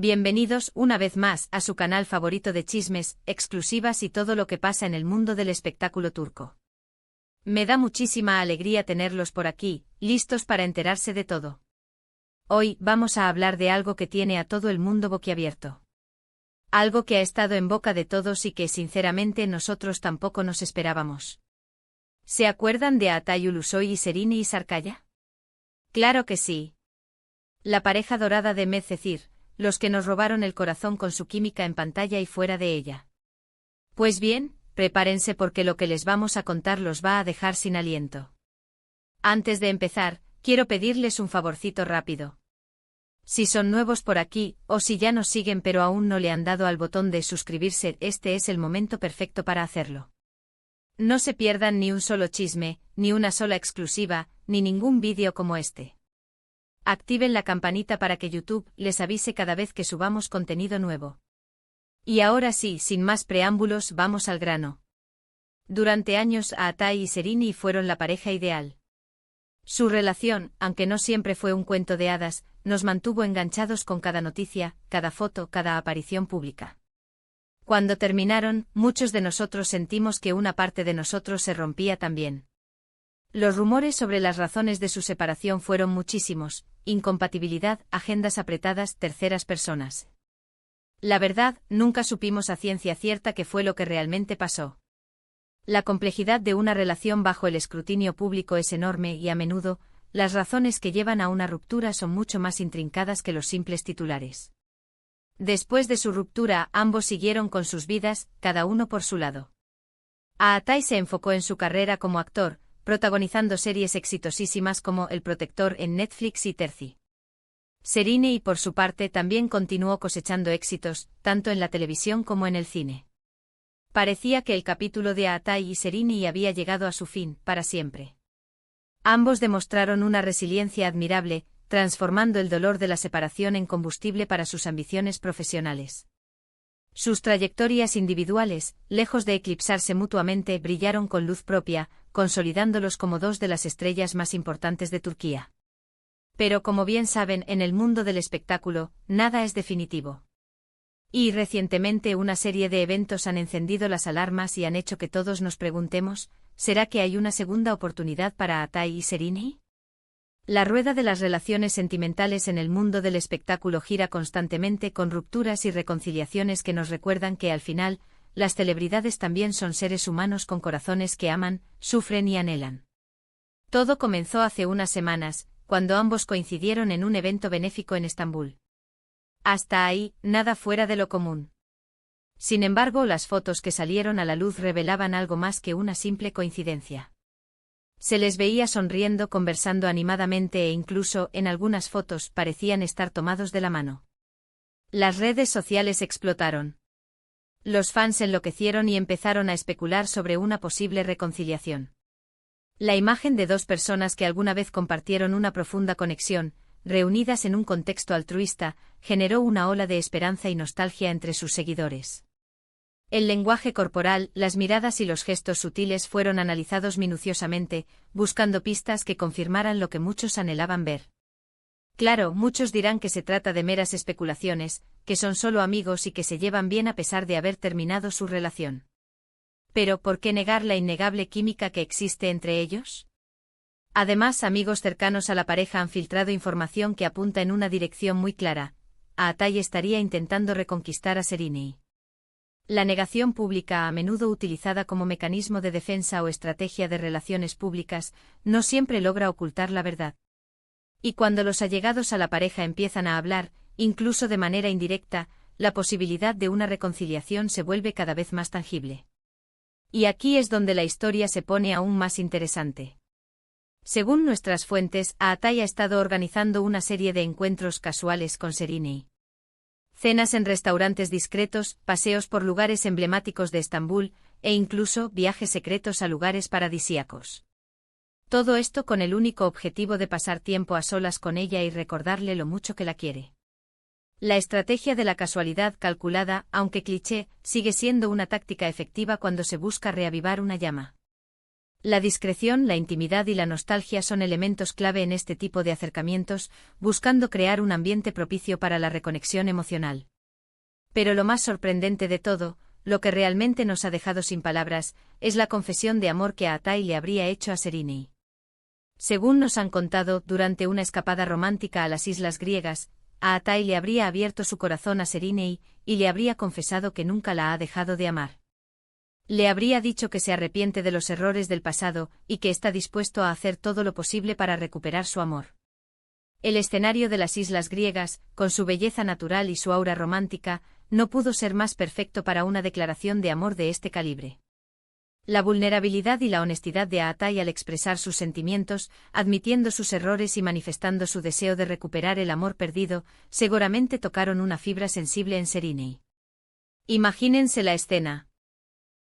Bienvenidos una vez más a su canal favorito de chismes, exclusivas y todo lo que pasa en el mundo del espectáculo turco. Me da muchísima alegría tenerlos por aquí, listos para enterarse de todo. Hoy vamos a hablar de algo que tiene a todo el mundo boquiabierto. Algo que ha estado en boca de todos y que sinceramente nosotros tampoco nos esperábamos. ¿Se acuerdan de Atay Ulusoy y Serine y Sarkaya? Claro que sí. La pareja dorada de Medcezir, los que nos robaron el corazón con su química en pantalla y fuera de ella. Pues bien, prepárense porque lo que les vamos a contar los va a dejar sin aliento. Antes de empezar, quiero pedirles un favorcito rápido. Si son nuevos por aquí, o si ya nos siguen pero aún no le han dado al botón de suscribirse, este es el momento perfecto para hacerlo. No se pierdan ni un solo chisme, ni una sola exclusiva, ni ningún vídeo como este. Activen la campanita para que YouTube les avise cada vez que subamos contenido nuevo. Y ahora sí, sin más preámbulos, vamos al grano. Durante años Atay y Serine fueron la pareja ideal. Su relación, aunque no siempre fue un cuento de hadas, nos mantuvo enganchados con cada noticia, cada foto, cada aparición pública. Cuando terminaron, muchos de nosotros sentimos que una parte de nosotros se rompía también. Los rumores sobre las razones de su separación fueron muchísimos: incompatibilidad, agendas apretadas, terceras personas. La verdad, nunca supimos a ciencia cierta qué fue lo que realmente pasó. La complejidad de una relación bajo el escrutinio público es enorme y a menudo, las razones que llevan a una ruptura son mucho más intrincadas que los simples titulares. Después de su ruptura, ambos siguieron con sus vidas, cada uno por su lado. Atay se enfocó en su carrera como actor, protagonizando series exitosísimas como El Protector en Netflix y Terzi. Serine, y por su parte, también continuó cosechando éxitos, tanto en la televisión como en el cine. Parecía que el capítulo de Atay y Serine había llegado a su fin, para siempre. Ambos demostraron una resiliencia admirable, transformando el dolor de la separación en combustible para sus ambiciones profesionales. Sus trayectorias individuales, lejos de eclipsarse mutuamente, brillaron con luz propia, consolidándolos como dos de las estrellas más importantes de Turquía. Pero como bien saben, en el mundo del espectáculo, nada es definitivo. Y recientemente una serie de eventos han encendido las alarmas y han hecho que todos nos preguntemos: ¿será que hay una segunda oportunidad para Atay y Serine? La rueda de las relaciones sentimentales en el mundo del espectáculo gira constantemente, con rupturas y reconciliaciones que nos recuerdan que al final, las celebridades también son seres humanos con corazones que aman, sufren y anhelan. Todo comenzó hace unas semanas, cuando ambos coincidieron en un evento benéfico en Estambul. Hasta ahí, nada fuera de lo común. Sin embargo, las fotos que salieron a la luz revelaban algo más que una simple coincidencia. Se les veía sonriendo, conversando animadamente e incluso, en algunas fotos, parecían estar tomados de la mano. Las redes sociales explotaron. Los fans enloquecieron y empezaron a especular sobre una posible reconciliación. La imagen de dos personas que alguna vez compartieron una profunda conexión, reunidas en un contexto altruista, generó una ola de esperanza y nostalgia entre sus seguidores. El lenguaje corporal, las miradas y los gestos sutiles fueron analizados minuciosamente, buscando pistas que confirmaran lo que muchos anhelaban ver. Claro, muchos dirán que se trata de meras especulaciones, que son solo amigos y que se llevan bien a pesar de haber terminado su relación. Pero ¿por qué negar la innegable química que existe entre ellos? Además, amigos cercanos a la pareja han filtrado información que apunta en una dirección muy clara: Atay estaría intentando reconquistar a Serine. La negación pública, a menudo utilizada como mecanismo de defensa o estrategia de relaciones públicas, no siempre logra ocultar la verdad. Y cuando los allegados a la pareja empiezan a hablar, incluso de manera indirecta, la posibilidad de una reconciliación se vuelve cada vez más tangible. Y aquí es donde la historia se pone aún más interesante. Según nuestras fuentes, Atay ha estado organizando una serie de encuentros casuales con Serine. Cenas en restaurantes discretos, paseos por lugares emblemáticos de Estambul, e incluso viajes secretos a lugares paradisíacos. Todo esto con el único objetivo de pasar tiempo a solas con ella y recordarle lo mucho que la quiere. La estrategia de la casualidad calculada, aunque cliché, sigue siendo una táctica efectiva cuando se busca reavivar una llama. La discreción, la intimidad y la nostalgia son elementos clave en este tipo de acercamientos, buscando crear un ambiente propicio para la reconexión emocional. Pero lo más sorprendente de todo, lo que realmente nos ha dejado sin palabras, es la confesión de amor que Aatai le habría hecho a Serinei. Según nos han contado, durante una escapada romántica a las islas griegas, Aatai le habría abierto su corazón a Serinei y le habría confesado que nunca la ha dejado de amar. Le habría dicho que se arrepiente de los errores del pasado y que está dispuesto a hacer todo lo posible para recuperar su amor. El escenario de las islas griegas, con su belleza natural y su aura romántica, no pudo ser más perfecto para una declaración de amor de este calibre. La vulnerabilidad y la honestidad de Aatai al expresar sus sentimientos, admitiendo sus errores y manifestando su deseo de recuperar el amor perdido, seguramente tocaron una fibra sensible en Serinei. Imagínense la escena.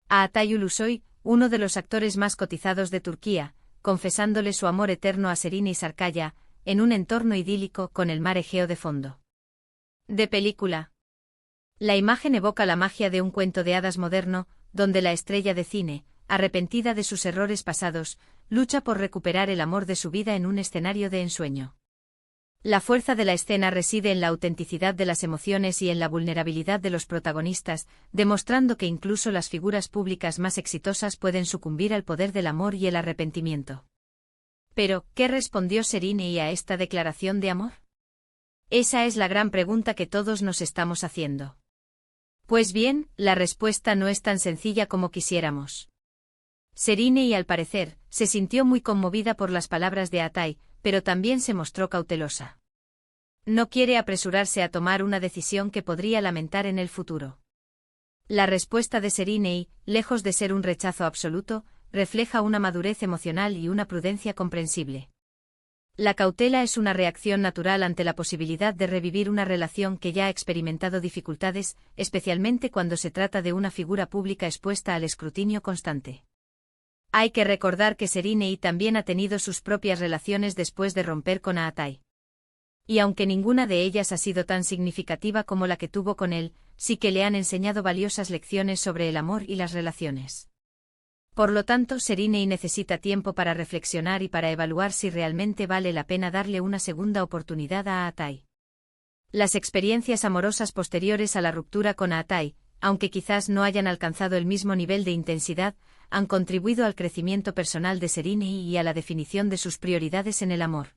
Aatai Ulusoy, uno de los actores más cotizados de Turquía, confesándole su amor eterno a Serinei Sarkaya, en un entorno idílico con el mar Egeo de fondo. De película. La imagen evoca la magia de un cuento de hadas moderno, donde la estrella de cine, arrepentida de sus errores pasados, lucha por recuperar el amor de su vida en un escenario de ensueño. La fuerza de la escena reside en la autenticidad de las emociones y en la vulnerabilidad de los protagonistas, demostrando que incluso las figuras públicas más exitosas pueden sucumbir al poder del amor y el arrepentimiento. Pero, ¿qué respondió Serinei a esta declaración de amor? Esa es la gran pregunta que todos nos estamos haciendo. Pues bien, la respuesta no es tan sencilla como quisiéramos. Serinei, al parecer, se sintió muy conmovida por las palabras de Aatai, pero también se mostró cautelosa. No quiere apresurarse a tomar una decisión que podría lamentar en el futuro. La respuesta de Serinei, lejos de ser un rechazo absoluto, refleja una madurez emocional y una prudencia comprensible. La cautela es una reacción natural ante la posibilidad de revivir una relación que ya ha experimentado dificultades, especialmente cuando se trata de una figura pública expuesta al escrutinio constante. Hay que recordar que Serinei también ha tenido sus propias relaciones después de romper con Aatai. Y aunque ninguna de ellas ha sido tan significativa como la que tuvo con él, sí que le han enseñado valiosas lecciones sobre el amor y las relaciones. Por lo tanto, Serinei necesita tiempo para reflexionar y para evaluar si realmente vale la pena darle una segunda oportunidad a Aatai. Las experiencias amorosas posteriores a la ruptura con Aatai, aunque quizás no hayan alcanzado el mismo nivel de intensidad, han contribuido al crecimiento personal de Serinei y a la definición de sus prioridades en el amor.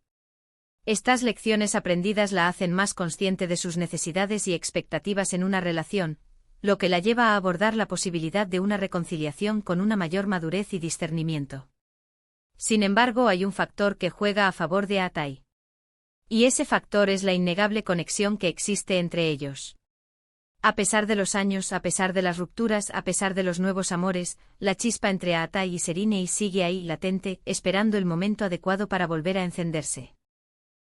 Estas lecciones aprendidas la hacen más consciente de sus necesidades y expectativas en una relación, lo que la lleva a abordar la posibilidad de una reconciliación con una mayor madurez y discernimiento. Sin embargo, hay un factor que juega a favor de Aatai. Y ese factor es la innegable conexión que existe entre ellos. A pesar de los años, a pesar de las rupturas, a pesar de los nuevos amores, la chispa entre Aatai y Serinei sigue ahí latente, esperando el momento adecuado para volver a encenderse.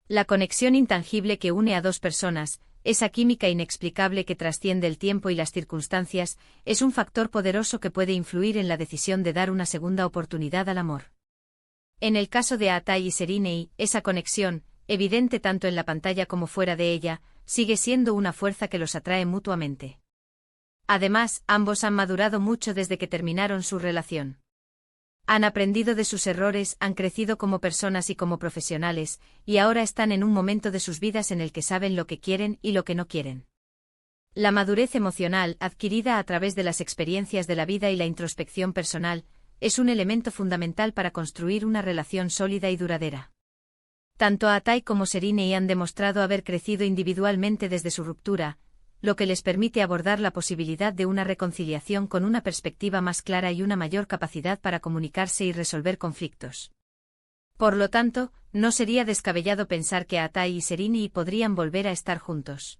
La conexión intangible que une a dos personas, esa química inexplicable que trasciende el tiempo y las circunstancias, es un factor poderoso que puede influir en la decisión de dar una segunda oportunidad al amor. En el caso de Aatai y Serinei, esa conexión, evidente tanto en la pantalla como fuera de ella, sigue siendo una fuerza que los atrae mutuamente. Además, ambos han madurado mucho desde que terminaron su relación. Han aprendido de sus errores, han crecido como personas y como profesionales, y ahora están en un momento de sus vidas en el que saben lo que quieren y lo que no quieren. La madurez emocional, adquirida a través de las experiencias de la vida y la introspección personal, es un elemento fundamental para construir una relación sólida y duradera. Tanto Aatai como Serinei han demostrado haber crecido individualmente desde su ruptura, lo que les permite abordar la posibilidad de una reconciliación con una perspectiva más clara y una mayor capacidad para comunicarse y resolver conflictos. Por lo tanto, no sería descabellado pensar que Aatai y Serinei podrían volver a estar juntos.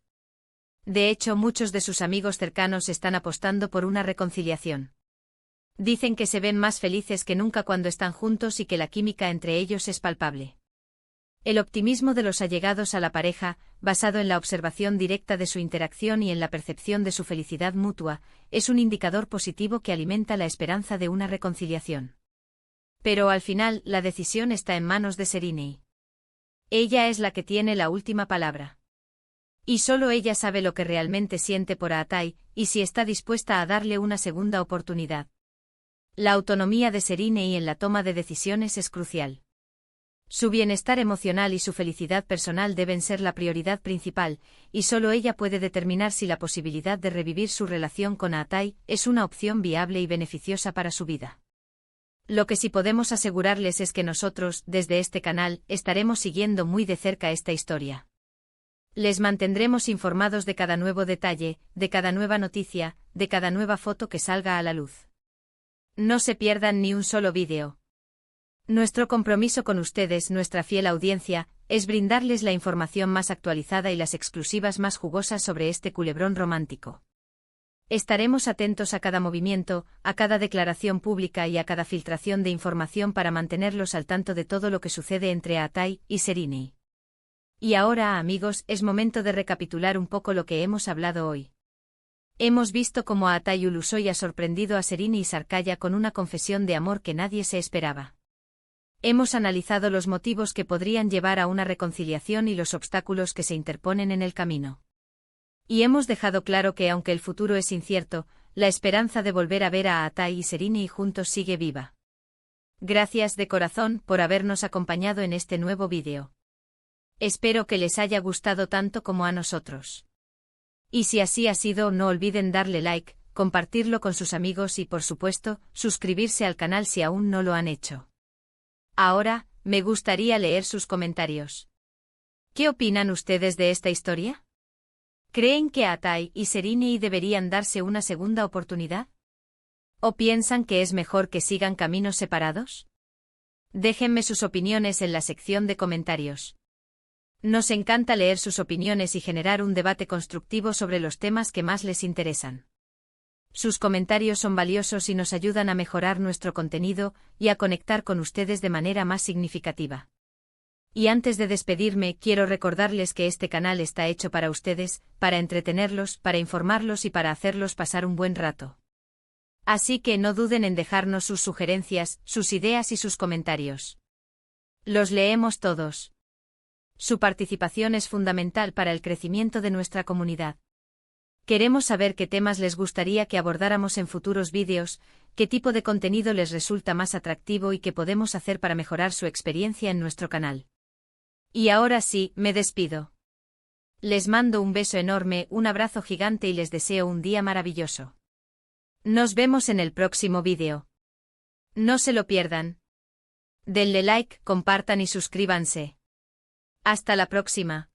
De hecho, muchos de sus amigos cercanos están apostando por una reconciliación. Dicen que se ven más felices que nunca cuando están juntos y que la química entre ellos es palpable. El optimismo de los allegados a la pareja, basado en la observación directa de su interacción y en la percepción de su felicidad mutua, es un indicador positivo que alimenta la esperanza de una reconciliación. Pero al final, la decisión está en manos de Serinei. Ella es la que tiene la última palabra. Y solo ella sabe lo que realmente siente por Aatai, y si está dispuesta a darle una segunda oportunidad. La autonomía de Serine en la toma de decisiones es crucial. Su bienestar emocional y su felicidad personal deben ser la prioridad principal, y solo ella puede determinar si la posibilidad de revivir su relación con Atai es una opción viable y beneficiosa para su vida. Lo que sí podemos asegurarles es que nosotros, desde este canal, estaremos siguiendo muy de cerca esta historia. Les mantendremos informados de cada nuevo detalle, de cada nueva noticia, de cada nueva foto que salga a la luz. No se pierdan ni un solo vídeo. Nuestro compromiso con ustedes, nuestra fiel audiencia, es brindarles la información más actualizada y las exclusivas más jugosas sobre este culebrón romántico. Estaremos atentos a cada movimiento, a cada declaración pública y a cada filtración de información para mantenerlos al tanto de todo lo que sucede entre Atai y Serine. Y ahora, amigos, es momento de recapitular un poco lo que hemos hablado hoy. Hemos visto cómo Atai Ulusoy ha sorprendido a Serine y Sarkaya con una confesión de amor que nadie se esperaba. Hemos analizado los motivos que podrían llevar a una reconciliación y los obstáculos que se interponen en el camino. Y hemos dejado claro que aunque el futuro es incierto, la esperanza de volver a ver a Atai y Serine juntos sigue viva. Gracias de corazón por habernos acompañado en este nuevo vídeo. Espero que les haya gustado tanto como a nosotros. Y si así ha sido, no olviden darle like, compartirlo con sus amigos y, por supuesto, suscribirse al canal si aún no lo han hecho. Ahora, me gustaría leer sus comentarios. ¿Qué opinan ustedes de esta historia? ¿Creen que Atai y Serine deberían darse una segunda oportunidad? ¿O piensan que es mejor que sigan caminos separados? Déjenme sus opiniones en la sección de comentarios. Nos encanta leer sus opiniones y generar un debate constructivo sobre los temas que más les interesan. Sus comentarios son valiosos y nos ayudan a mejorar nuestro contenido y a conectar con ustedes de manera más significativa. Y antes de despedirme, quiero recordarles que este canal está hecho para ustedes, para entretenerlos, para informarlos y para hacerlos pasar un buen rato. Así que no duden en dejarnos sus sugerencias, sus ideas y sus comentarios. Los leemos todos. Su participación es fundamental para el crecimiento de nuestra comunidad. Queremos saber qué temas les gustaría que abordáramos en futuros vídeos, qué tipo de contenido les resulta más atractivo y qué podemos hacer para mejorar su experiencia en nuestro canal. Y ahora sí, me despido. Les mando un beso enorme, un abrazo gigante y les deseo un día maravilloso. Nos vemos en el próximo vídeo. No se lo pierdan. Denle like, compartan y suscríbanse. Hasta la próxima.